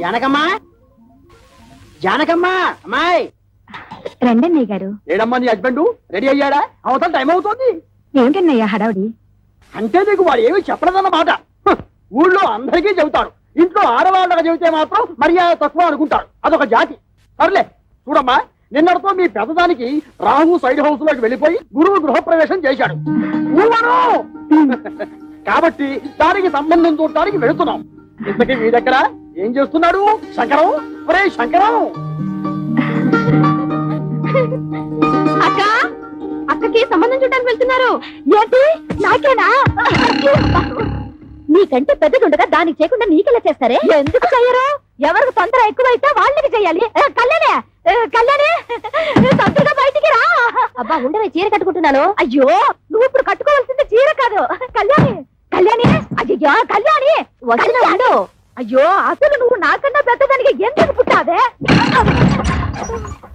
జానకమ్మా జానకమ్మా అమ్మాయి రండన్నయ్య గారు. ఏడమ్మా నీ హస్బెండ్ రెడీ అయ్యాడా? అవతల టైం అవుతుంది. ఏమిటన్నయ్యా హడావుడి? అంటే నీకు వాడు ఏమి చెప్పలేదన్నమాట. ఊళ్ళో అందరికీ చెబుతాడు, ఇంట్లో ఆడవాళ్ళగా చెబితే మాత్రం మర్యాద తక్కువ అనుకుంటారు. అదొక జాతి. సర్లే చూడమ్మా, నిన్నటితో మీ పెద్దదానికి రాహు సైడ్ హౌస్ లోకి వెళ్ళిపోయి గురువు గృహప్రవేశం చేశాడు. కాబట్టి దానికి సంబంధం చూడటానికి వెళుతున్నాం. ఇంతకీ మీ దగ్గర ఏం చేస్తున్నాడు శంకరం? ఒరే శంకరం! అక్క, అక్కకి సంబంధం చూడడానికి వెళ్తున్నారు. ఏంటి నాకేనా? నీకంటే పెద్దదుండగా దానికి చేయకుండా నీకెలా చేస్తారే? ఎందుకు చెయ్యరు? ఎవరికి తొందర ఎక్కువైతే వాళ్ళకి చెయ్యాలి. కళ్యాణే కళ్యాణి, తొందరగా బయటికి రా. అబ్బా ఉండవే, చీర కట్టుకుంటున్నాను. అయ్యో, నువ్వు ఇప్పుడు కట్టుకోవాల్సింది చీర కాదు. కళ్యాణి కళ్యాణి, అయ్యో కళ్యాణి వస్తున్నాడు. అయ్యో, అసలు నువ్వు నాకన్నా పెద్దదానికి ఎందుకు పుట్టావే?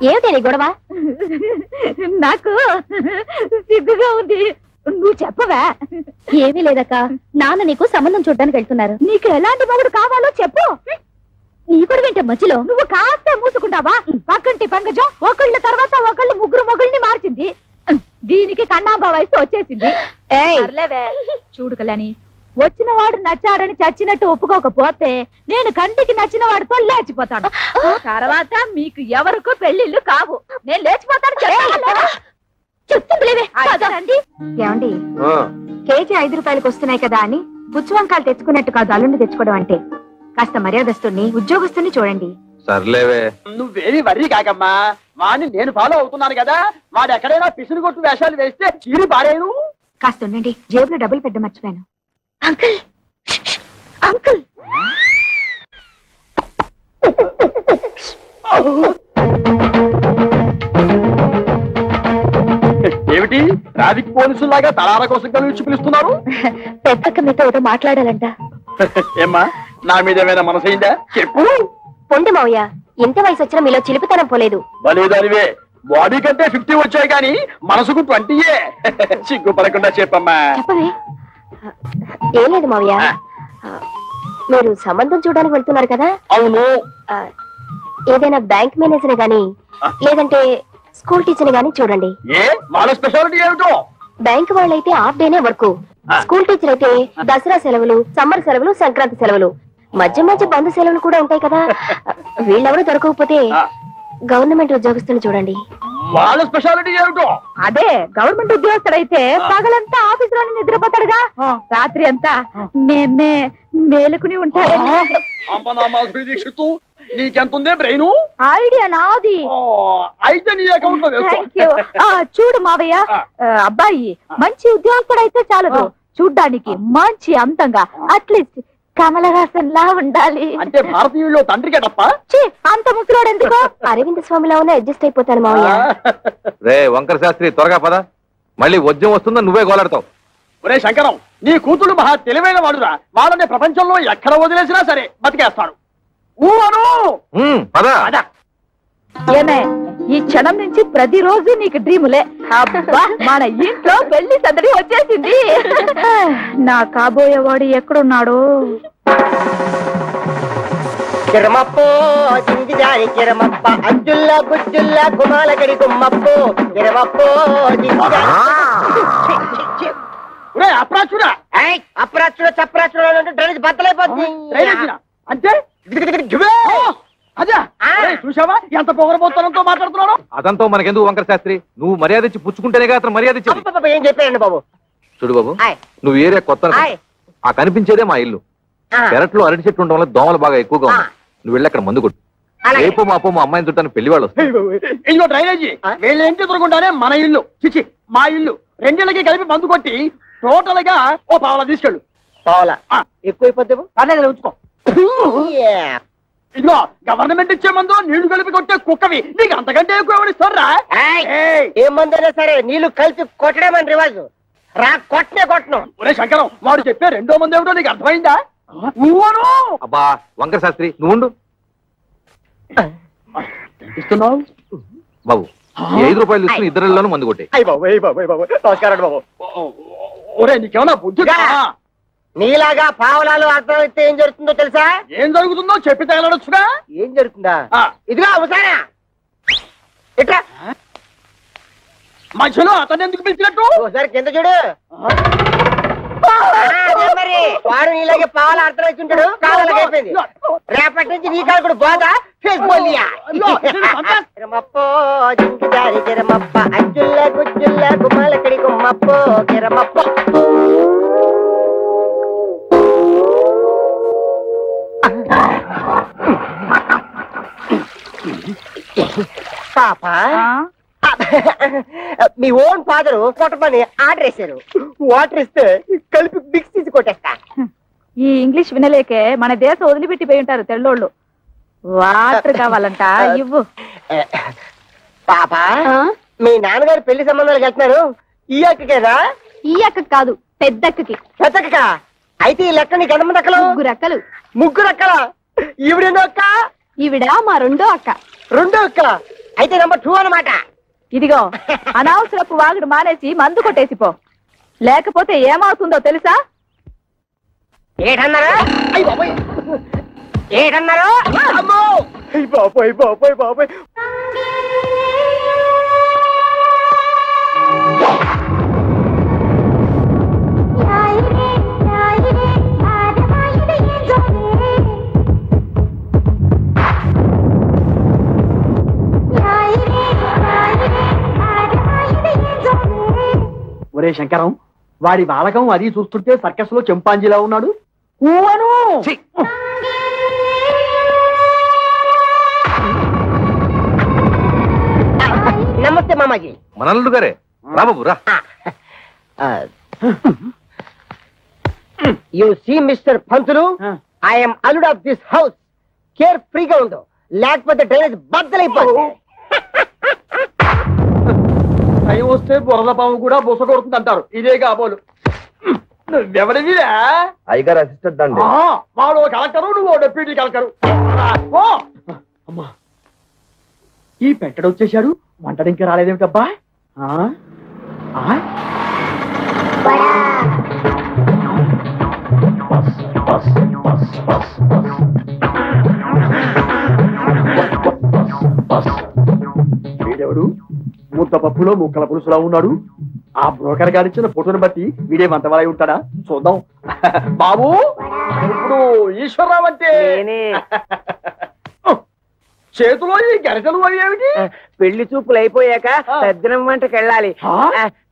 ఏమిటి నీ గొడవ? నాకు సిగ్గుగా ఉంది. నువ్వు చెప్పవా? ఏమీ లేదక్క, నాన్న నీకు సంబంధం చూడడానికి వెళ్తున్నారు. నీకు ఎలాంటి మొగుడు కావాలో చెప్పు. నీ కూడా వింటే మధ్యలో నువ్వు కాస్తే మూసుకుంటావా? పక్కంటి పంకజం ఒకళ్ళ తర్వాత ఒకళ్ళు ముగ్గురు మొగుల్ని మార్చింది. దీనికి కన్నాంబా వయసు వచ్చేసింది. చూడు కళ్యాణి, వచ్చిన వాడు నచ్చాడని చచ్చినట్టు ఒప్పుకోకపోతే నేను కంటికి నచ్చిన వాడితో లేచిపోతాను. తర్వాత మీకు ఎవరికో పెళ్లిళ్ళు కావు. నేను లేచిపోతాను. ఏమండి, కేజీ 5 రూపాయలకు వస్తున్నాయి కదా అని పుచ్చువంకాయలు తెచ్చుకున్నట్టు కాదు అల్లుండి తెచ్చుకోవడం అంటే. కాస్త మర్యాదస్తుని ఉద్యోగస్తుని చూడండి. సర్లేవే, నువ్వేమి వర్రీ కాకమ్మా. వాడిని నేను ఫాలో అవుతున్నాను కదా. వాడు ఎక్కడైనా పిసురు కొట్టు వేషాలు వేస్తే చీరి పారేను. కాస్త ఉండండి, జేబులో డబ్బులు పెట్ట మర్చిపోయాను. అంకుల్ అంకుల్, ఏమిటి ట్రాఫిక్ పోలీసులాగా తలాల కోసం కలిసి పిలుస్తున్నారు? పెద్దక్క మీతో ఏదో మాట్లాడాలంట. ఏమ్మా, నా మీద ఏమైనా మనసైందా? చెప్పు. పొండి మావయ్య, ఇంత వయసు వచ్చినా మీలో చిలిపితనం పోలేదు. బలేదానివే, బాడీ కంటే 50 వచ్చాయి కానీ మనసుకు 20. సిగ్గుపడకుండా చెప్పమ్మా. చెప్పవే. ఏం లేదు మావయ్య, మీరు సంబంధం చూడడానికి వెళ్తున్నారు కదా? అవును. ఏదైనా బ్యాంక్ మేనేజర్ గాని లేదంటే స్కూల్ టీచర్ గాని చూడండి. ఏ వాళ్ళ స్పెషాలిటీ ఏమిటో? బ్యాంక్ వాళ్ళైతే హాఫ్ డేనే వర్క్. స్కూల్ టీచర్ అయితే దసరా సెలవులు, సమ్మర్ సెలవులు, సంక్రాంతి సెలవులు, మధ్య మధ్య బంధు సెలవులు కూడా ఉంటాయి కదా. వీళ్ళెవరూ దొరకకపోతే గవర్నమెంట్ ఉద్యోగస్తులు చూడండి. వాళ్ళ స్పెషాలిటీ ఏమిటో? అదే, గవర్నమెంట్ ఉద్యోగస్తుడైతే పగలంతా ఆఫీస్ లోనే నిద్రపోతాడుగా, రాత్రి అంతా మేలుకుని ఉంటాడు. నీకెంతుందే బ్రెయిన్? ఐడియా నాది. అయితే నీ అకౌంట్ లో వేసుకో. చూడు మావయ్య, అబ్బాయి మంచి ఉద్యోగస్తుడైతే చాలదు, చూడ్డానికి మంచి అంతంగా అట్లీస్ట్ కమలహాసన్ లా ఉండాలి. అంటే భారతీయుల్లో తండ్రికే తప్ప అంత ముసలోడు ఎందుకు? అరవింద్ స్వామిలా ఉన్న అడ్జస్ట్ అయిపోతాను మావయ్య. రే వంకర శాస్త్రి, త్వరగా పద, మళ్ళీ వద్యం వస్తుందా నువ్వే గోలాడతావు. ఒరే శంకరం, నీ కూతురు మహా తెలివైన వాడురా. వాళ్ళని ప్రపంచంలో ఎక్కడ వదిలేసినా సరే బతికేస్తాడు. ఏమే, ఈ క్షణం నుంచి ప్రతిరోజు నీకు డ్రీములే. అబ్బా, మన ఇంట్లో పెళ్లి సందడి వచ్చేసింది. నా కాబోయేవాడు ఎక్కడున్నాడు? కిరమప్పో జింజిదారి కిరమప్ప, అజ్జుల్లా గుజ్జుల్లా గుమాలగడి గుమ్మప్పో, కిరమప్పో జింజిదారి. అప్రాచుడా అప్రాచుడ చప్రాచుడ డ్రైనేజ్ బద్దలైపోతుంది. అంటే అదే చూసావా ఎంత పొగరబోతనంతో మాట్లాడుతున్నాడు. అదంతా మనకెందుకు వంకర శాస్త్రి, నువ్వు మర్యాద ఇచ్చి పుచ్చుకుంటేనే అతను మర్యాద ఇచ్చి. ఏం చెప్పారండి బాబు? చూడు బాబు, నువ్వు ఏరియా కొత్త, ఆ కనిపించేదే మా ఇల్లు. పెరట్లో అరటి చెట్టు ఉండడం వల్ల దోమలు బాగా ఎక్కువగా ఉన్నాయి. నువ్వు వెళ్ళి అక్కడ మందు కొట్టు. రేపు మాపో మా అమ్మాయిని చుట్టాను పెళ్లి వాళ్ళు వస్తారు. ఇదిగో డ్రైనేజీ, వీళ్ళ ఇంటి ఎదురుకుండానే మన ఇల్లు, చిచి మా ఇల్లు. రెండేళ్ళకి కలిపి మందు కొట్టి టోటల్ గా ఓ పావలా తీసుకెళ్ళు. పావలా ఎక్కువైపోద్దేమో, పర్లేదు ఉంచుకో. ఇదిగో గవర్నమెంట్ ఇచ్చే మందు నీళ్లు కలిపి కొట్టే కుక్కవి నీకు అంతకంటే ఎక్కువ ఎవరిస్తారా? ఏ మందైనా సరే నీళ్లు కలిపి కొట్టడమని రివాజు. రా కొట్టనే కొట్టను. ఒరే శంకరం, వాడు చెప్పే రెండో మంది ఏమిటో నీకు అర్థమైందా? అబ్బా వంకర శాస్త్రి, నువ్వు ఉండు ఇస్తున్నావు బాబు. 5 రూపాయలు ఇస్తున్న ఇద్దరిలోనూ మందు కొట్టే. నమస్కారం బాబు. ఒరే నీకేమన్నా బుద్ధి? నీలాగా పావలాలు అర్థం అయితే ఏం జరుగుతుందో తెలుసా? ఏం జరుగుతుందో చెప్పి తగలడొచ్చుగా. ఏం జరుగుతుందా? ఇదిగా అవసానా ఇట్లా మధ్యలో అతను ఎందుకు పిలిచినట్టు? ఒకసారి కింద చూడు. మరి వాడు నీలాగే పావాల అర్థం వచ్చి ఉంటాడు. కావాలకి అయిపోయింది. రేపటి నుంచి నీ కాలు కూడా బాధ కిరమప్పో జింకిదారి కిరమప్ప అజ్జుల్ల గుజ్జుల్ల గుమ్మలకడి గుమ్మప్పో కిరమప్ప. పాప మీ ఓన్ ఫాదరు కొట్టమని ఆర్డర్ వేశారు. వాటర్ ఇస్తే కలిపి మిక్స్ తీసి కొట్టేస్తా. ఈ ఇంగ్లీష్ వినలేకే మన దేశం వదిలిపెట్టిపోయి ఉంటారు తెల్లోళ్ళు. వాటర్ కావాలంట ఇవ్వు. పాప మీ నాన్నగారు పెళ్లి సంబంధాలకు వెళ్తున్నారు. ఈ అక్కకేనా? ఈ అక్కకి కాదు, పెద్దక్కకి. పెద్దక్క అయితే ఈ లెక్క నీకు ఎంతమంది అక్కలు? 3 అక్కలు. 3 అక్కల? ఈవిడెన్నో అక్క? ఈవిడ మా రెండో అక్క. రెండో అక్క అయితే నెంబర్ 2 అన్నమాట. ఇదిగో అనవసరపు వాగుడు మానేసి మందు కొట్టేసిపో, లేకపోతే ఏమవుతుందో తెలుసా? ఏటన్నారా? ఏటన్నారా? అమ్మో బాబాయ్ బాబాయ్ బాబాయ్. ఒరే శంకరం, వాడి బాలకం అది చూస్తుంటే సర్కస్ లో చెంపాంజీలా ఉన్నాడు. ఊవను నమస్తే మామాజీ. మనల్లుడు గారే రా బాబు రా. You see mister Pantulu, I'm అల్లుడ్ ఆఫ్ దిస్ హౌస్. కేర్ ఫ్రీగా ఉండు, లేకపోతే డ్రైనేజ్ బద్దలైపోతుంది. టైం వస్తే బురద పాము కూడా బుస కొడుతుంది అంటారు. ఇదే కాబోలు. నువ్వెవడివిరా? అయ్యగారు అసిస్టెంట్ అండి. వాడు కలెక్టరు, నువ్వు డెప్యూటీ కలెక్టరు. అమ్మా ఈ పెట్టడు వచ్చేసాడు. వంటడు ఇంకా రాలేదేమిటబ్బా? వీడెవడు? ముద్దపప్పులో ముక్కల పులుసులా ఉన్నాడు. ఆ బ్రోకర్ గారు ఇచ్చిన ఫోటోని బట్టి వీడే వంటవాలై ఉంటాడా? చూద్దాం. బాబు ఇప్పుడు ఈశ్వరరావు అంటే చేతిలో ఈ గరిటలు అవి ఏమిటి? పెళ్లి చూపులు అయిపోయాక సజ్జనం వంటకి వెళ్ళాలి.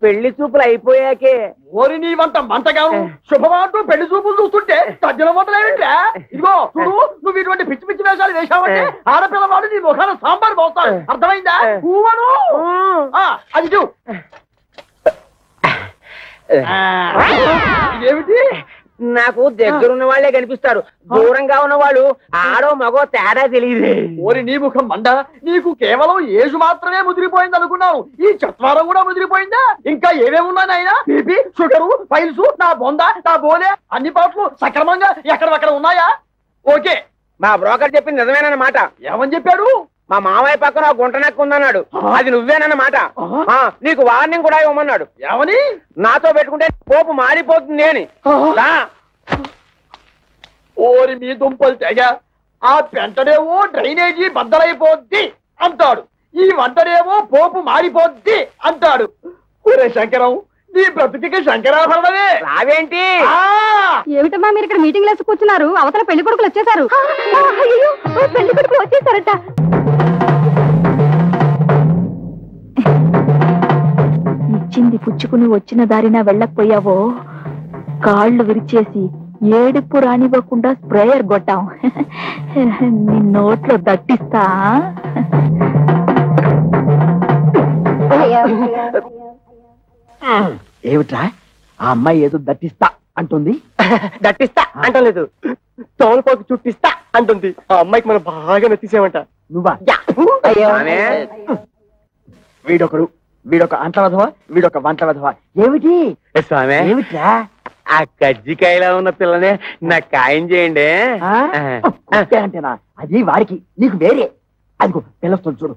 పెళ్లి చూపులు అయిపోయాకే. ఓరి నీ వంట మంటగాను శుభమాటూ పెళ్లి చూపులు చూస్తుంటే సజ్జన వంటలు ఏమిటా? ఇదిగో చూడు, నువ్వు ఇటువంటి పిచ్చి పిచ్చి వేషాలు వేసావంటే ఆడపిల్లవాడు నీ ముఖాన సాంబార్ పోస్తాడు. అర్థమైందా? ఊవను అది చూ. ఇదేమిటి? నాకు దగ్గరున్న వాళ్లే కనిపిస్తారు, దూరంగా ఉన్న వాళ్ళు ఆడో మగో తేడా తెలియదు. ఓరి నీ ముఖం మండ, నీకు కేవలం ఏజు మాత్రమే ముదిరిపోయింది అనుకున్నాను. ఈ చత్వారం కూడా ముదిరిపోయిందా? ఇంకా ఏమేమి ఉన్నాయి నాయన? బీపీ, షుగరు, ఫైల్స్, నా బొంద, నా బోలే అన్ని పాటలు సక్రమంగా ఎక్కడక్కడ ఉన్నాయా? ఓకే, మా బ్రోకర్ చెప్పింది నిజమేనన్నమాట. ఏమని చెప్పాడు? మా మామయ్య పక్కన గుంట నక్కు ఉందన్నాడు. అది నువ్వేనన్నమాట. నీకు వార్నింగ్ కూడా ఇవ్వమన్నాడు. ఏమని? నాతో పెట్టుకుంటే పోపు మారిపోతుంది అని. ఓరి మీ దుంపలు తెగ, ఆ పెంటడేమో డ్రైనేజీ బద్దలైపోద్ది అంటాడు, ఈ వంటడేమో పోపు మారిపోద్ది అంటాడు. ఒరే శంకరం, నీ బ్రతుకి శంకరాభరణమే. రావేంటి? ఏమిటమ్మా మీరు ఇక్కడ మీటింగ్ లేసి కూర్చున్నారు? అవతల పెళ్లి కొడుకులు వచ్చేసారు. పెళ్లి కొడుకులు వచ్చేసారట. ఇచ్చింది పుచ్చుకుని వచ్చిన దారిన వెళ్ళకపోయావో కాళ్ళు విరిచేసి ఏడుపు రానివ్వకుండా స్ప్రేయర్ కొట్టాం. నీ నోట్లో దట్టిస్తా. ఏమిట్రా ఆ అమ్మాయి ఏదో దట్టిస్తా అంటుంది? దట్టిస్తా అంటలేదు, తోలుపోకు చుట్టిస్తా అంటుంది. ఆ అమ్మాయికి మనం బాగా నచ్చేసామంట. నువ్వా? వీడొకడు, వీడొక అంట్ల వధవా, వీడొక వంట వధవా. ఏమిటి స్వామి? ఏమిట్రా? ఆ కజ్జికాయలా ఉన్న పిల్లనే నాకు ఖాయం చేయండి. అంటేనా? అది వారికి, నీకు వేరే. అదిగో పిల్లస్తుంది చూడు.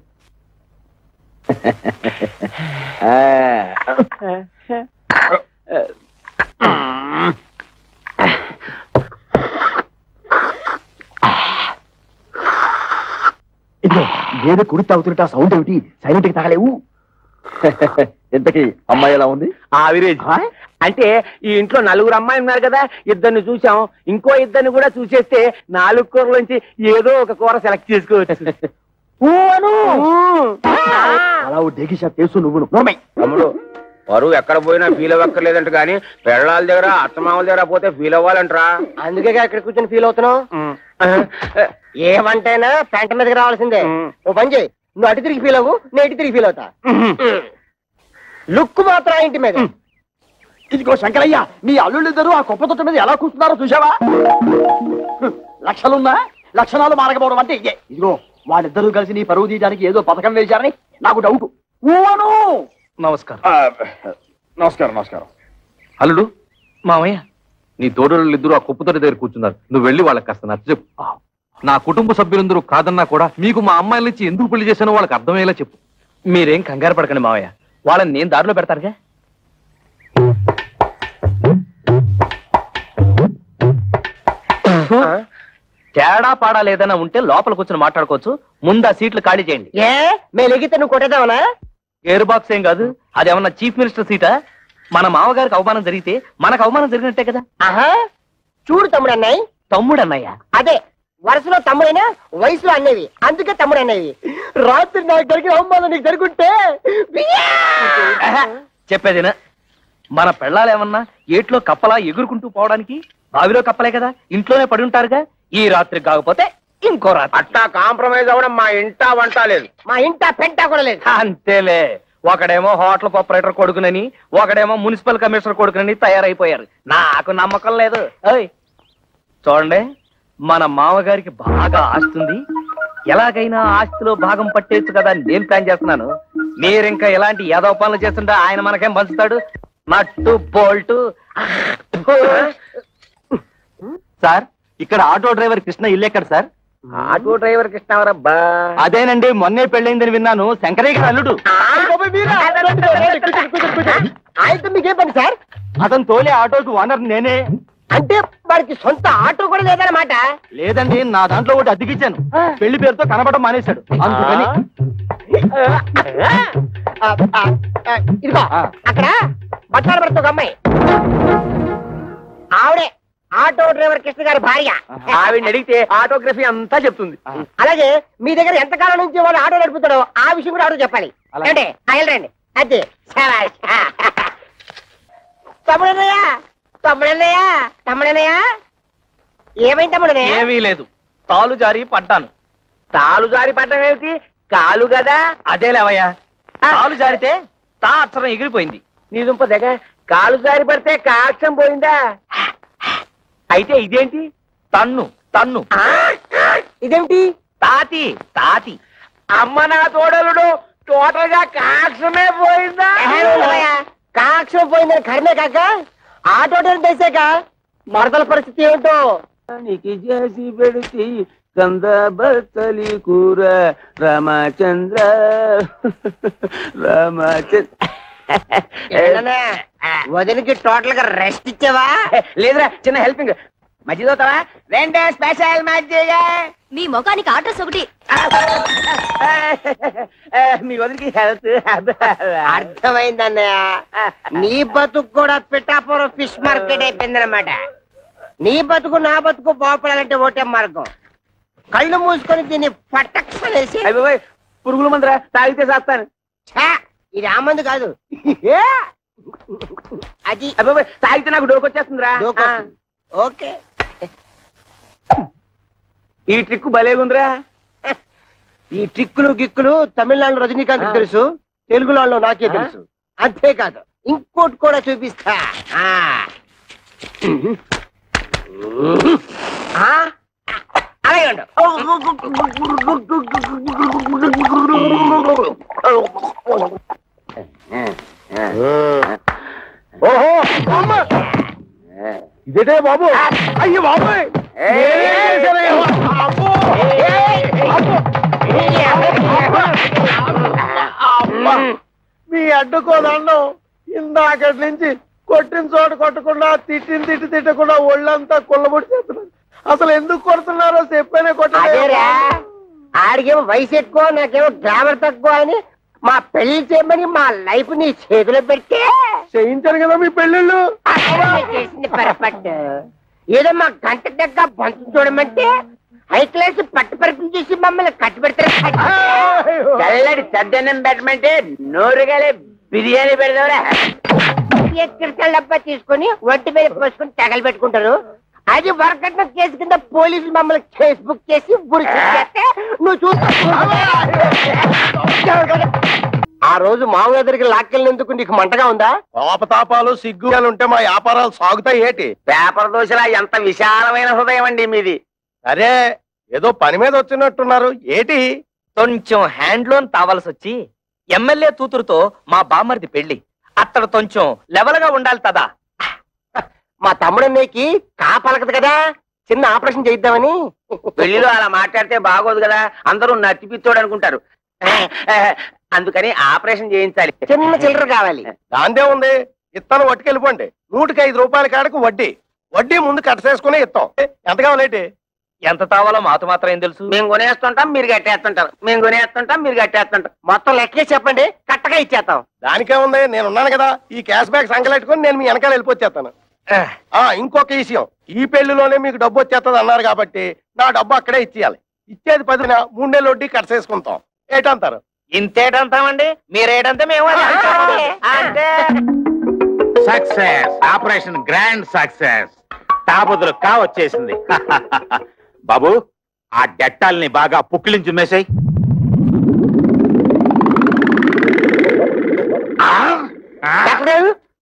ఏదో కుడి తాగుతుంటే ఆ సౌండ్ ఏమిటి? సైలెంట్ కి తాగలేవు. ఇంతకీ అమ్మాయి ఎలా ఉంది? ఆవిరేజ్. అంటే ఈ ఇంట్లో 4 అమ్మాయి ఉన్నారు కదా, 2 చూసాం, ఇంకో 2 కూడా చూసేస్తే 4 కూరలోంచి ఏదో ఒక కూర సెలెక్ట్ చేసుకోవచ్చు. అలా డేకి షాప్ తెలుసు నువ్వు. తమ్ముడు పరువు ఎక్కడ పోయినా ఫీల్ అవ్వక్కర్లేదంట, కానీ పెళ్ళాల దగ్గర అత్తమామల దగ్గర పోతే ఫీల్ అవ్వాలంటరా. అందుకే ఇక్కడ కూర్చొని ఫీల్ అవుతున్నావు. ఏమంటేనా పెంట మీదకి రావాల్సిందే. ఓ పని చేయి, నువ్వు అటు తిరిగి ఫీల్ అవ్వు, నేను ఇటు తిరిగి ఫీల్ అవుతా. లుక్ మాత్రం ఆ ఇంటి మీద. ఇదిగో శంకరయ్య, నీ అల్లుళ్ళిద్దరూ ఆ కుప్ప తొట్ట మీద ఎలా కూర్చున్నారో చూసావా? లక్షలున్నా లక్షణాలు మారకపోవడం అంటే ఇదే. ఇదిగో వాళ్ళిద్దరూ కలిసి నీ పరువు తీయడానికి ఏదో పథకం వేశారని నాకు డౌట్. నమస్కారం. నమస్కారం. నమస్కారం. అల్లుడు, మామయ్య, నీ తోడళ్ళు ఇద్దరు ఆ కుప్పతోటి దగ్గర కూర్చున్నారు. నువ్వు వెళ్ళి వాళ్ళకి కాస్త నచ్చ చెప్పు. నా కుటుంబ సభ్యులందరూ కాదన్నా కూడా మీకు మా అమ్మాయిల నుంచి ఎందుకు పెళ్లి చేశానో వాళ్ళకి అర్థమయ్యేలా చెప్పు. మీరేం కంగారు పడకండి మావయ్య, వాళ్ళని నేను దారిలో పెడతారుగా. తేడా పాడా లేదన్నా ఉంటే లోపల కూర్చొని మాట్లాడుకోవచ్చు. ముందు ఆ సీట్లు ఖాళీ చేయండి. ఏ మేము ఎగితే నువ్వు కొట్టేద్దామనా? ఎయిర్ బాక్స్ ఏం కాదు, అదేమన్నా చీఫ్ మినిస్టర్ సీటా? మన మామగారికి అవమానం జరిగితే మనకు అవమానం జరిగినట్టే కదా. ఆహా, చూడు తమ్ముడు అన్నయ్య. తమ్ముడు అన్నయ్య అదే వరుసలో తమ్ముడైనా వయసులో అన్నవి, అందుకే తమ్ముడు అన్నవి. రాత్రి నాకు జరిగిన అవమానం నీకు జరుగుంటే చెప్పేదినా, మన పెళ్ళాలేమన్నా ఏట్లో కప్పలా ఎగురుకుంటూ పోవడానికి బావిలో కప్పలే కదా, ఇంట్లోనే పడి ఉంటారుగా. ఈ రాత్రి కాకపోతే ఇంకో రాత్రి. అట్టా కాంప్రమైజ్ అవ్వడం మా ఇంట వంట లేదు, మా ఇంట పెంట కూడా లేదు. అంతేలే, ఒకడేమో హోటల్ ఆపరేటర్ కొడుకునని, ఒకడేమో మున్సిపల్ కమిషనర్ కొడుకునని తయారైపోయారు. నాకు నమ్మకం లేదు. చూడండి, మన మామగారికి బాగా ఆస్తుంది, ఎలాగైనా ఆస్తిలో భాగం పట్టేచ్చు కదా అని నేను ప్లాన్ చేస్తున్నాను. మీరింకా ఎలాంటి ఏదో పనులు చేస్తుంటే ఆయన మనకేం పంచుతాడు? నట్టు బోల్టు. సార్, ఇక్కడ ఆటో డ్రైవర్ కృష్ణ ఇల్లు ఎక్కడ సార్? Auto driver కృష్ణవరబ్బా. అదేనండి, మొన్నే పెళ్ళైందని విన్నాను. శంకరయ్య గారు అల్లుడు. ఆయనతో మీకేం పని సార్? అతను తోలే ఆటోకి ఓనర్ నేనే. అంటే వారికి సొంత ఆటో కూడా లేదన్నమాట? లేదండి, నా దాంట్లో ఒకటి అద్దెకిచ్చాను. పెళ్లి పేరుతో కనబడడం మానేశాడు, అందుకని. ఇదిగో అక్కడ బట్టాలు పడుతూ ఒక అమ్మాయి, ఆవిడే ఆటో డ్రైవర్ కృష్ణ గారి భార్య. ఆవిడని అడిగితే ఆటోగ్రఫీ అంతా చెప్తుంది. అలాగే మీ దగ్గర ఎంతకాలం నుంచి వాళ్ళు ఆటో నడుపుతాడో ఆ విషయం కూడా ఆటో చెప్పాలి. అంటే రండి. అదే తమ్ముడన్నయ్య, తమ్ముడన్నయ్య, తమ్ముడన్నయ్య, ఏమైంది తమ్ముడన్నయ్య? ఏమీ లేదు, తాలు జారి పడ్డాను. తాలు జారి పడ్డం ఏమిటి? కాలు కదా. అదే లేవయ్యా, తాలు జారితే తా అక్షరం ఎగిరిపోయింది. నీ దుంప దగ్గర కాలు జారి పడితే కాక్షం పోయిందా? అయితే ఇదేంటి? తన్ను తన్ను. ఇదేమిటి? తాతి తాతి. అమ్మ నా తోడలుడు, టోటల్ గా కాక్షమే పోయిందా? కాక్షం పోయిందని కర్మే కాక ఆటో తెసాక మరదల పరిస్థితి ఏమిటో నీకు చేసి పెడితే కంద బతలి కూర రామచంద్ర రామచంద్ర. వదిలికి టోటల్ గా రెస్ట్ ఇచ్చావా? లేదురా, చిన్న హెల్పింగ్. మజ్జిగ అవుతావా? రెండే స్పెషల్ మజ్జిగ. మీ ముఖానికి ఆర్డర్స్ ఒకటి. మీ వదిలికి హెల్త్ అర్థమైందన్నయ్య. నీ బతుకు కూడా పిఠాపురం ఫిష్ మార్కెట్ అయిపోయిందన్నమాట. నీ బతుకు నా బతుకు బాగుపడాలంటే ఒకటే మార్గం, కళ్ళు మూసుకొని దీన్ని పట్టక్షనేసి. పురుగుల మందురా, తాగితే చేస్తాను. ఇది ఆ మందు కాదు, అది తాగితే నాకు డోకొచ్చేస్తుందిరా. ఓకే, ఈ ట్రిక్ భలేగుందిరా. ఈ ట్రిక్కులు గిక్కులు తమిళనాడు రజనీకాంత్ తెలుసు, తెలుగులో నాకే తెలుసు. అంతేకాదు ఇంకోటి కూడా చూపిస్తా. అలాగే ఉండు. ఓహో, ఇదేటే బాబు? అయ్యో బాబోయ్, మీ అడ్డుకోదండం ఇందాకటి నుంచి కొట్టిన చోట కొట్టకుండా, తిట్టిన తిట్టకుండా ఒళ్ళంతా కుళ్ళబొడి చేస్తున్నారు. అసలు ఎందుకు కొడుతున్నారో చెప్పనే కొట్టలేరా? ఆ ఆడికేమో వయసు ఎక్కువ, నాకేమో గ్లామర్ తక్కువ అని మా పెళ్లి చేయమని మా లైఫ్ నీ చేతిలో పెడితే చేయించారు కదా మీ పెళ్ళిళ్ళు. చేసింది పొరపాటు. ఏదో మా గంట దగ్గర బంతు చూడమంటే హై క్లాస్ పట్టు పరిపులు చూసి మమ్మల్ని కట్టి పెడతారు. తెల్లడి సద్దన్నం పెట్టమంటే నోరుగాలే బిర్యానీ పెడతారా? ఎక్కడికెళ్ళబ్బా తీసుకొని ఒంటి మీద పోసుకొని తగలు పెట్టుకుంటారు. అది వరకట్న కేసు కింద పోలీసులు మమ్మల్ని కేసు బుక్ చేసి చేస్తే నువ్వు చూస్తా. ఆ రోజు మామూలు దగ్గరికి లాక్కెళ్ళినందుకు నీకు మంటగా ఉందా? పాపతాపాలు సిగ్గులు ఉంటే మా వ్యాపారాలు సాగుతాయి ఏటి? పేపర్ దోశలా ఎంత విశాలమైన హృదయం అండి మీది. అరే ఏదో పని మీద వచ్చినట్టున్నారు ఏటి? కొంచెం హ్యాండ్ లోన్ తావాల్సి వచ్చి ఎమ్మెల్యే కూతురుతో మా బామ్మర్ది పెళ్లి. అతడు కొంచెం లెవెల్ గా ఉండాలి కదా. మా తమ్ముడన్నయ్యకి కాపలకదు కదా, చిన్న ఆపరేషన్ చేయిద్దామని. పెళ్లిలో అలా మాట్లాడితే బాగోదు కదా, అందరూ నట్టిపిత్తోడు అనుకుంటారు. అందుకని ఆపరేషన్ చేయించాలి. చిన్న చిల్లర కావాలి. దాందే ఉంది, ఇత్తనం వట్టుకెళ్ళిపోండి. 105 రూపాయల కాడకు వడ్డీ. వడ్డీ ముందు కట్ చేసుకుని ఇస్తాం. ఎంత కావాలేటి? ఎంత తావాలో మాతో మాత్రం ఏం తెలుసు? మేము కొనేస్తుంటాం, మీరు కట్టేస్తుంటారు. మేము కొనేస్తుంటాం, మీరు కట్టేస్తుంటాం. మొత్తం లెక్కే చెప్పండి, కట్టగా ఇచ్చేస్తాం. దానికే ఉంది, నేనున్నాను కదా. ఈ క్యాష్ బ్యాక్ సంకలెట్టుకుని నేను మీ వెనకాల వెళ్ళిపోచ్చేస్తాను. ఇంకొక విషయం, ఈ పెళ్లిలోనే మీకు డబ్బు వచ్చేస్తుంది అన్నారు కాబట్టి నా డబ్బు అక్కడే ఇచ్చేయాలి. ఇచ్చేది 10న 3 నెలలు వడ్డీ కట్ చేసుకుంటాం. ఏటంటారు? ఇంతేటంతామండి, మీరేటంటే మేము అంటే. Success, operation grand success. తాబుదులు వచ్చేసింది. బాబు, ఆ డెట్టాల్ని బాగా పుక్కిలించి మేసాయి.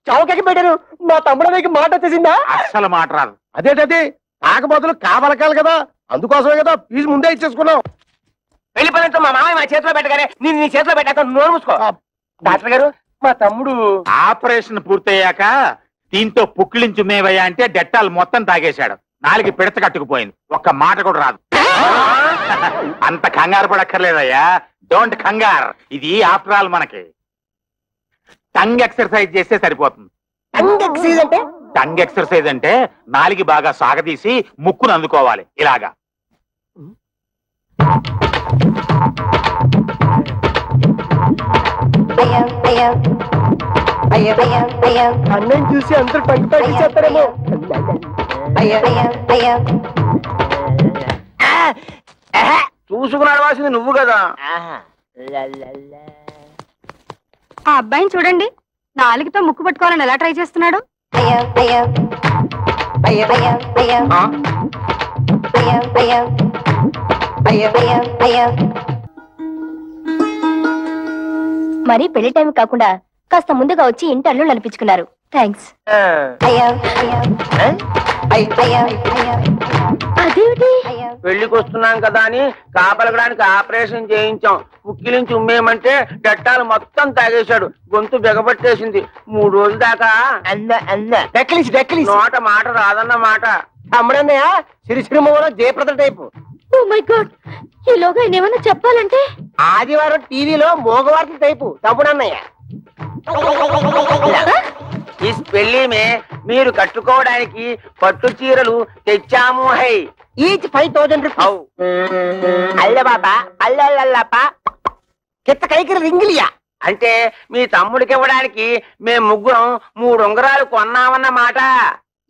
చౌకకి పెట్టారు. మా తమ్ముడికి మాట వచ్చేసిందా? అస్సలు మాట రాదు. అదేటది, కాకపోతే కావలకాలి కదా, అందుకోసమే కదా ఫీజు ముందే ఇచ్చేసుకున్నాం. పెళ్లి పనితో మా మామయ్య మా చేతిలో పెట్టగానే నేను నీ చేతిలో పెట్టాక నోరు మూసుకో. డాక్టర్ గారు, మా తమ్ముడు ఆపరేషన్ పూర్తయ్యాక దీంతో పుక్కిలించు మేవయ్యా అంటే డెట్టాలు మొత్తం తాగేశాడు. 4 పిడత కట్టుకుపోయింది, ఒక్క మాట కూడా రాదు. అంత కంగారు పడక్కర్లేదయ్యా, డోంట్ కంగార్. ఇది ఆఫ్టర్ ఆల్ మనకి టంగ్ ఎక్సర్సైజ్ చేస్తే సరిపోతుంది. టంగ్ ఎక్సర్సైజ్ అంటే నాలుగు బాగా సాగదీసి ముక్కును అందుకోవాలి ఇలాగా. అన్నం చూసి అందరూ టంగ్ చేస్తారేమో. చూసుకుని అడవాల్సింది నువ్వు కదా. ఆ అబ్బాయిని చూడండి, 4తో ముక్కు పట్టుకోవాలని ఎలా ట్రై చేస్తున్నాడు. మరి పెళ్లి టైం కాకుండా కాస్త ముందుగా వచ్చి ఇంటి అల్లుళ్ళు అనిపించుకున్నారు. థ్యాంక్స్. అదేమిటి, పెళ్లికి వస్తున్నాం కదా అని కాపలగడానికి ఆపరేషన్ చేయించాం. ఉక్కిలించి ఉమ్మేయమంటే డట్టాలు మొత్తం తాగేశాడు. గొంతు బెగబట్టేసింది. 3 రోజుల దాకా నోట మాట రాదన్న మాట. తమ్ముడన్నయ్య సిరిసిరిమలో Jayaprada type. Oh my god, ఈలోగా ఏమైనా చెప్పాలంటే ఆదివారం టీవీలో మోగవార్తల టైపు తమ్ముడన్నయ్య. ఈ పెళ్లి మీరు కట్టుకోవడానికి పట్టు చీరలు తెచ్చాము. High, each 5,000 rupees. అల్ల బాబా అల్లల్లప్ప కిత్త కైకి రింగిలియా అంటే మీ తమ్ముడికి ఇవ్వడానికి మేము ముగ్గురం 3 ఉంగరాలు కొన్నామన్నమాట.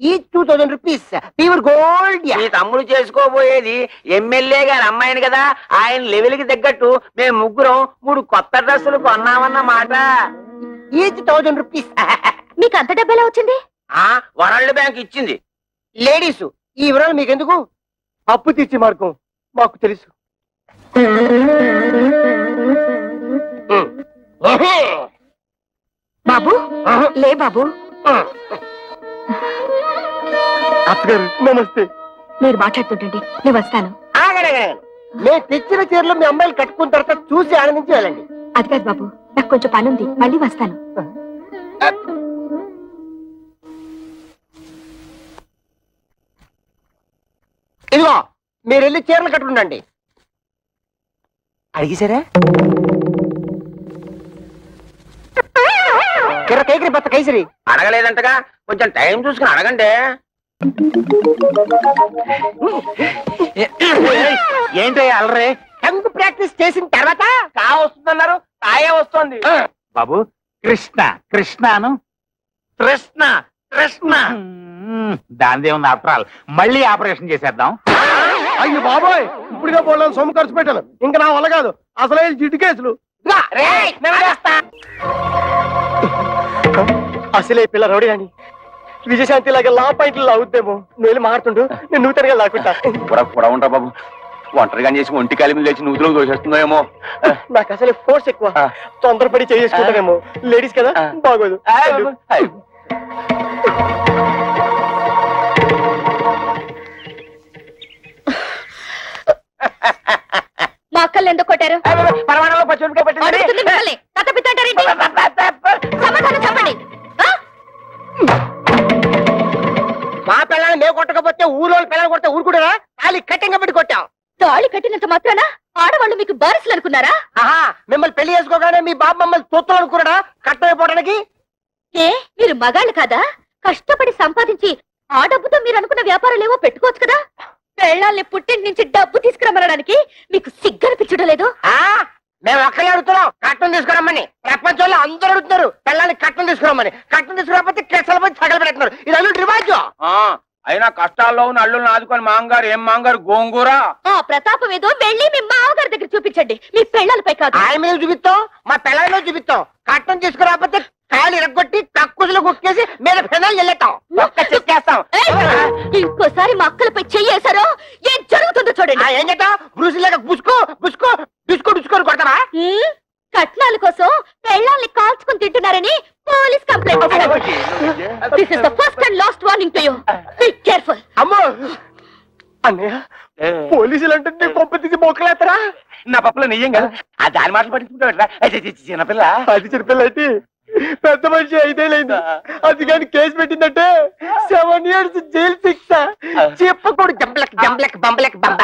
Each 2,000 rupees pure gold. మీ తమ్ముడు చేసుకోబోయేది ఎమ్మెల్యే గారి అమ్మాయిని కదా, ఆయన లెవెల్ కి తగ్గట్టు మేము ముగ్గురం 3 కొత్త డ్రెస్సులు కొన్నామన్నమాట. Each 1,000 rupees. మీకు అంత డబ్బు ఎలా వచ్చింది? వరల్డ్ బ్యాంక్ ఇచ్చింది. లేడీస్ ఈ వివరాలు మీకెందుకు? అప్పు తీర్చి మార్గం మాకు తెలుసు. బాబు లే బాబు. అత్తగారు నమస్తే. మీరు మాట్లాడుతుంటండి, నేను వస్తాను. మేము తెచ్చిన చీరలు మీ అమ్మాయిలు కట్టుకున్న తర్వాత చూసి ఆనందించి వెళ్ళండి. అది కాదు బాబు, నాకు కొంచెం పని ఉంది, మళ్ళీ వస్తాను. ఇదిగో మీరు వెళ్ళి చీరలు కట్టుకుండండి. అడిగిసారా? కైకరి బత్త కైసరి అడగలేదంటగా, కొంచెం టైం చూసుకుని అడగండి. ఏంటో అలరే టంగ్ ప్రాక్టీస్ చేసిన తర్వాత కా వస్తుందన్నారు, కాయే వస్తుంది. బాబు కృష్ణ కృష్ణను కృష్ణ కృష్ణ. దానిదేముంది ఆఫ్టర్ ఆల్. మళ్ళీ ఆపరేషన్ చేసేద్దాం. అయ్యి బాబోయ్, ఇప్పుడుగా పోలేదు సొమ్ము ఖర్చు పెట్టాను. ఇంకా నా వల్ల కాదు, అసలే జిడ్డు కేసులు. రేయ్, నేను చేస్తా. అసలే పిల్ల రౌడీ అని విజయశాంతి లాగా లా పాయింట్లు లాగుద్దేమో. నువ్వు మారుతుండు, నేను నూతనగా లాక్కుంటా. కూడా ఉంటా బాబు. ఒంటరిగా చేసి ఒంటి కాలి మీద లేచి నూతులకు దోషేస్తుందో ఏమో. నాకు అసలే ఫోర్స్ ఎక్కువ, తొందరపడి చేసుకుంటానేమో. లేడీస్ కదా, బాగోదు. మా అక్కల్ని ఎందుకు కొట్టారు? పరమాణంలో పచ్చిమిరపకాయ పెట్టింది. అడుగుతుంది మిమ్మల్ని. కథ పిత్తంటారేంటి? సమాధానం చెప్పండి. మా పిల్లల్ని మేము కొట్టకపోతే ఊళ్ళో పిల్లలు కొడితే ఊరుకుంటారా? ఖాళీ కట్టంగా పెట్టి కొట్టాం. తాళి కట్టినంత మాత్రాన ఆడవాళ్ళు మీకు బారసులు అనుకున్నారా? ఆహా, మిమ్మల్ని పెళ్లి చేసుకోగానే మీ బాబు మమ్మల్ని తొత్తులు అనుకున్నాడా కట్టమైపోవడానికి? ఏ మీరు మగాళ్ళు కాదా? కష్టపడి సంపాదించి ఆ డబ్బుతో మీరు అనుకున్న వ్యాపారాలేవో పెట్టుకోవచ్చు కదా. పెళ్ళాల్ని పుట్టింటి నుంచి డబ్బు తీసుకురమ్మనడానికి మీకు సిగ్గనిపించడం లేదు? మేము ఒక్కడే అడుగుతున్నాం కట్టం తీసుకురమ్మని. ప్రపంచంలో అందరూ అడుగుతున్నారు పిల్లల్ని కట్టం తీసుకురమ్మని. కట్టం తీసుకురాకపోతే కేసులు పోయి సగలు పెడుతున్నారు. ఇది అల్లుడు రివాజు. అయినా కష్టాల్లో ఉన్న అల్లుల్ని ఆదుకొని మాంగారు ఏం మాంగారు గోంగూర. ఆ ప్రతాపం ఏదో వెళ్ళి మీ మామగారి దగ్గర చూపించండి, మీ పెళ్ళాలపై కాదు. ఆయన మీద చూపిస్తాం, మా పిల్లల్లో చూపిస్తాం. కట్టం తీసుకురాకపోతే కాయలు ఇరగొట్టి కక్కుసులు కుక్కేసి మీద పెనాలు వెళ్ళేస్తాం. ఒక్క చెక్కేస్తాం. ఇంకోసారి మా అక్కలపై చెయ్యేశారో ఏం జరుగుతుందో చూడండి. ఏం చేద్దాం? బ్రూసిలాగా బుసుకో బుసుకో డుసుకో డుసుకోని కొడతావా? కట్నాల కోసం పెళ్ళాల్ని కాల్చుకుని తింటున్నారని police complaint. This is the first and last warning to you. Be careful. అమ్మో అన్నయ్య, పోలీసులు అంటే పప్పు తీసి మొక్కలేస్తారా? నా పప్పులో నెయ్యం కదా, ఆ దాని మాటలు పట్టించుకుంటా. చిన్నపిల్ల. అది చిన్నపిల్ల అయితే పెద్ద మనిషి 5 ఏళ్ళైంది. అది కానీ కేసు పెట్టిందంటే 7 years జైలు శిక్ష. చెప్పకూడదు. జంబలక్ జంబలక్ బంబలక్ బంబ.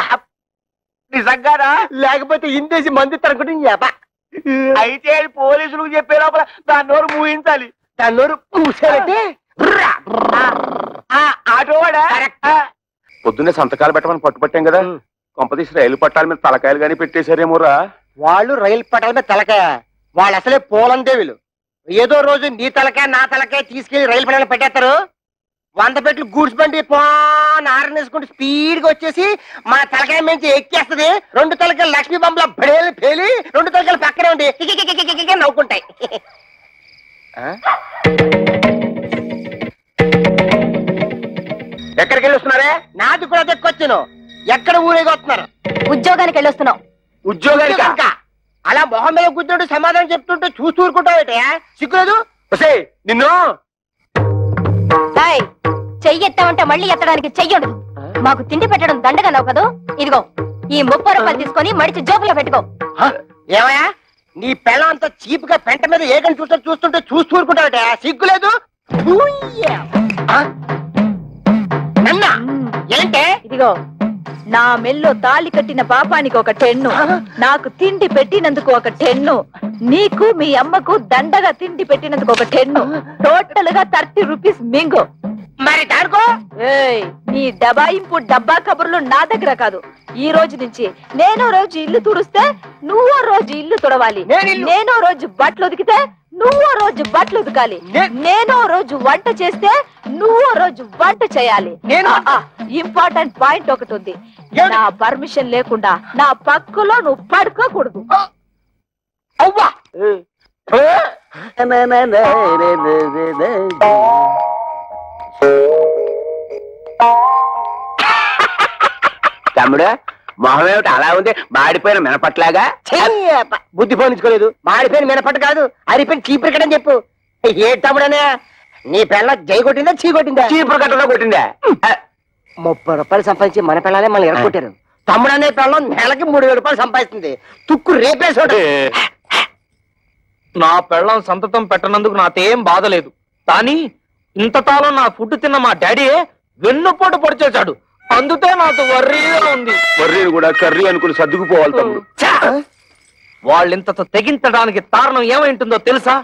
నిజంగానా? లేకపోతే ఇందేసి మంది తరగడం. అయితే పోలీసులకు చెప్పే లోపల దాని నోరు మూయించాలి. దాని నోరు పూసారంటే ఆటోవాడా? పొద్దున్నే సంతకాలు పెట్టమని పట్టుపట్టాం కదా, కొంపతీసి రైలు పట్టాల మీద తలకాయలు గానీ పెట్టేశారేమోరా. వాళ్ళు రైలు పట్టాల మీద తలకాయ, వాళ్ళు అసలే పోలందేవులు. ఏదో రోజు నీ తలకాయ నా తలకాయ తీసుకెళ్లి రైలు పట్టాల పెట్టేస్తారు. 100 పెట్లు గూడ్స్ బండి ఆరనేసుకుంటూ స్పీడ్ గా వచ్చేసి మా తలకాయ నుంచి ఎక్కేస్తుంది. 2 తలకాయలు లక్ష్మీ బంబుల బడేలు పేలి 2 తలకాయలు పక్కనే ఉండి నవ్వుకుంటాయి. ఎక్కడికి వెళ్ళి వస్తున్నారే? నాది కూడా దక్కొచ్చాను. ఎక్కడ ఊరేగి వస్తున్నారు? ఉద్యోగానికి వెళ్ళొస్తున్నాం. ఉద్యోగానికి? అలా మొహం మీద కూర్చుంటూ సమాధానం చెప్తుంటే చూస్తూ ఊరుకుంటావు. సిగ్గులేదు? నిన్ను చెయ్యి ఎత్తామంటే మళ్ళీ ఎత్తడానికి చెయ్యడు. మాకు తిండి పెట్టడం దండగన్నావు కదా, ఇదిగో ఈ 30 రూపాయలు తీసుకొని మడిచి జోబులో పెట్టుకో. ఏమయ్యా, నీ పిల్ల అంత చీప్ గా పెంట మీద ఏకని చూస్తుంటే చూస్తూ ఊరుకుంటావట? సిగ్గులేదు? ఏంటే? ఇదిగో నా మెల్లో తాళి కట్టిన పాపానికి ఒక 10, నాకు తిండి పెట్టినందుకు ఒక 10, నీకు మీ అమ్మకు దండగా తిండి పెట్టినందుకు ఒక 10, టోటల్ గా 30 రూపీస్ మింగు. మరి దానికో? నీ దబాయింపు డబ్బా కబుర్లు నా దగ్గర కాదు. ఈ రోజు నుంచి నేనో రోజు ఇల్లు తుడిస్తే నువ్వో రోజు ఇల్లు తుడవాలి. నేనో రోజు బట్టలు ఉతికితే నువ్వో రోజు బట్టలు ఉతకాలి. నేనో రోజు వంట చేస్తే నువ్వో రోజు వంట చేయాలి. ఇంపార్టెంట్ పాయింట్ ఒకటి ఉంది, నా పర్మిషన్ లేకుండా నా పక్కలో నువ్వు పడుకోకూడదు. అవ్వా తమ్ముడు, మొహం ఏమిటి అలా ఉంది? మాడిపోయిన మినపట్లాగా. బుద్ధి పోనించుకోలేదు. మాడిపోయిన మినపట్టు కాదు, అరిపోయిన చీపురు కట్టని చెప్పు. ఏ తమ్ముడనే, నీ పిల్ల జై కొట్టిందా చీ కొట్టిందా? చీపురు కట్టలో కొట్టిందా? 30 రూపాయలు సంపాదించి మన పిల్లలే మళ్ళీ ఎరగొట్టారు. తమ్ముడనే పిల్లం నెలకి 3000 రూపాయలు సంపాదిస్తుంది. తుక్కు రేపేసాడు. నా పెళ్ళం సంతతం పెట్టనందుకు నాకేం బాధ లేదు, కానీ ఇంతకాలం నా ఫుడ్ తిన్న మా డాడీయే వెన్నుపోటు పొడిచేశాడు. అందుకే నాకు వర్రీగా ఉంది. వర్రీని కూడా కర్రీ అనుకుని సర్దుకుపోవాలి తమ్ముడు. వాళ్ళింతతో తెగించడానికి కారణం ఏమైంటుందో తెలుసా?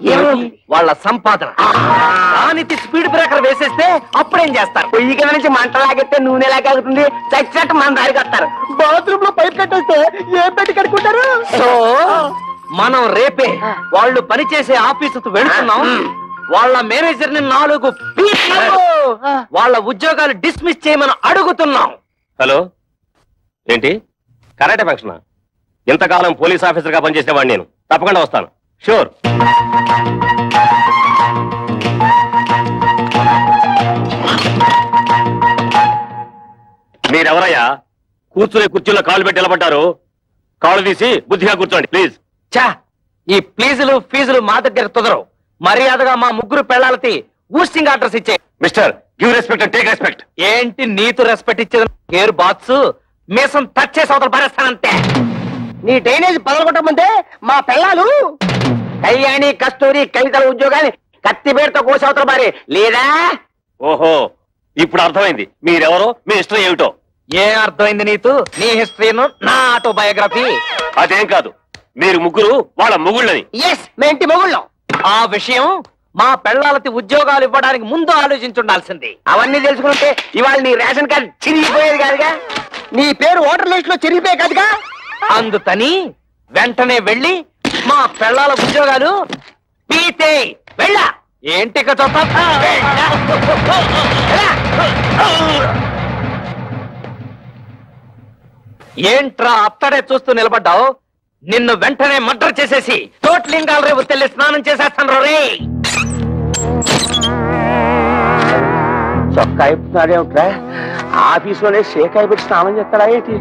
వాళ్ళ సంపాదన. దానికి స్పీడ్ బ్రేకర్ వేసేస్తే అప్పుడేం చేస్తారు? పొయ్యి కింద నుంచి మంటలాగెత్తే నూనె లాగెళ్తుంది, చచ్చినట్టు మన దారికి వస్తారు. బాత్రూమ్ లో పైప్ కట్టేస్తే ఏం పెట్టి కడుక్కుంటారు? మనం రేపే వాళ్ళు పనిచేసే ఆఫీసుకు వెళ్తున్నాం. వాళ్ళ మేనేజర్ ని 4 పీట్లు వాళ్ళ ఉద్యోగాలు డిస్మిస్ చేయమని అడుగుతున్నాం. హలో, ఏంటి కరాటే ఫంక్షన్? ఇంతకాలం పోలీస్ ఆఫీసర్ గా పనిచేసేవాడిని నేను. తప్పకుండా వస్తాను, షూర్. మీరెవరయ్యా? కూర్చునే కుర్చీలో కాళ్ళు పెట్టి నిలబడ్డారు. కాళ్ళు తీసి బుద్ధిగా కూర్చోండి ప్లీజ్. చా, ఈ ప్లీజులు ఫీజులు మా దగ్గర కుదరవు. మర్యాదగా మా ముగ్గురు పెళ్ళాలకి ఊస్టింగ్ ఆర్డర్స్ ఇచ్చే. Mister, give respect and take respect. ఏంటి నీతు రెస్పెక్ట్ ఇచ్చేది? హెయిర్ బాక్స్ మీసం టచ్ చేసి అవతల పరేస్తానంతే. నీ డ్రైనేజ్ పదలగొట్టమంటే మా పిల్లలు కళ్యాణి కస్తూరి కవితల ఉద్యోగాన్ని కత్తిపేటతో కోసి అవతల పారే లేదా? ఓహో, ఇప్పుడు అర్థమైంది మీరెవరో, మీ హిస్టరీ ఏమిటో. ఏం అర్థమైంది నీతు? నీ హిస్టరీను, నా ఆటోబయోగ్రఫీ. అదేం కాదు, మీరు ముగ్గురు వాళ్ళ మొగుళ్ళని. ఎస్, మేంటి మొగుళ్ళం. ఆ విషయం మా పెళ్ళాలకి ఉద్యోగాలు ఇవ్వడానికి ముందు ఆలోచించుండాల్సింది. అవన్నీ తెలుసుకుంటే ఇవాళ నీ రేషన్ కార్డు చిరిగిపోయేది కాదుగా, నీ పేరు ఓటర్ లిస్ట్ లో చిరిగిపోయే కాదుగా. అందుకని వెంటనే వెళ్ళి మా పెళ్ళాల ఉద్యోగాలు పీతే వెళ్ళా. ఏంటి ఏంట్రా అత్తడే చూస్తూ నిలబడ్డావు? నిన్ను వెంటనే మర్డర్ చేసేసి తోట్లింగాల రేపు తెల్లి స్నానం చేసేస్తాను రే. చొక్కా అయిపోతాడేమిట్రా? ఆఫీసులోనే షేకాయ పెట్టి స్నానం చేస్తాడా ఏంటి?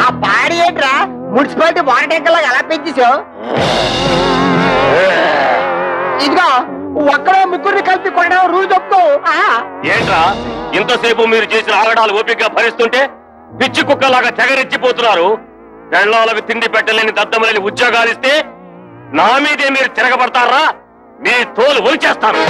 ఆ పాడి ఏంట్రా మున్సిపాలిటీ వాటర్ ట్యాంకర్ లాగా ఎలా పెంచేసావు? ఇదిగో ఒక్కడే ముగ్గురిని కలిపి కొనడం రూల్ చెప్తూ. ఏంట్రా ఇంతసేపు మీరు చేసిన ఆగడాలు ఓపికగా భరిస్తుంటే పిచ్చి కుక్కలాగా తెగరెచ్చిపోతున్నారు? పెళ్ళాలకు తిండి పెట్టలేని దద్దమలేని ఉద్యోగాలు ఇస్తే నా మీదే మీరు తిరగబడతారా? మీ తోలు ఒలిచేస్తాను.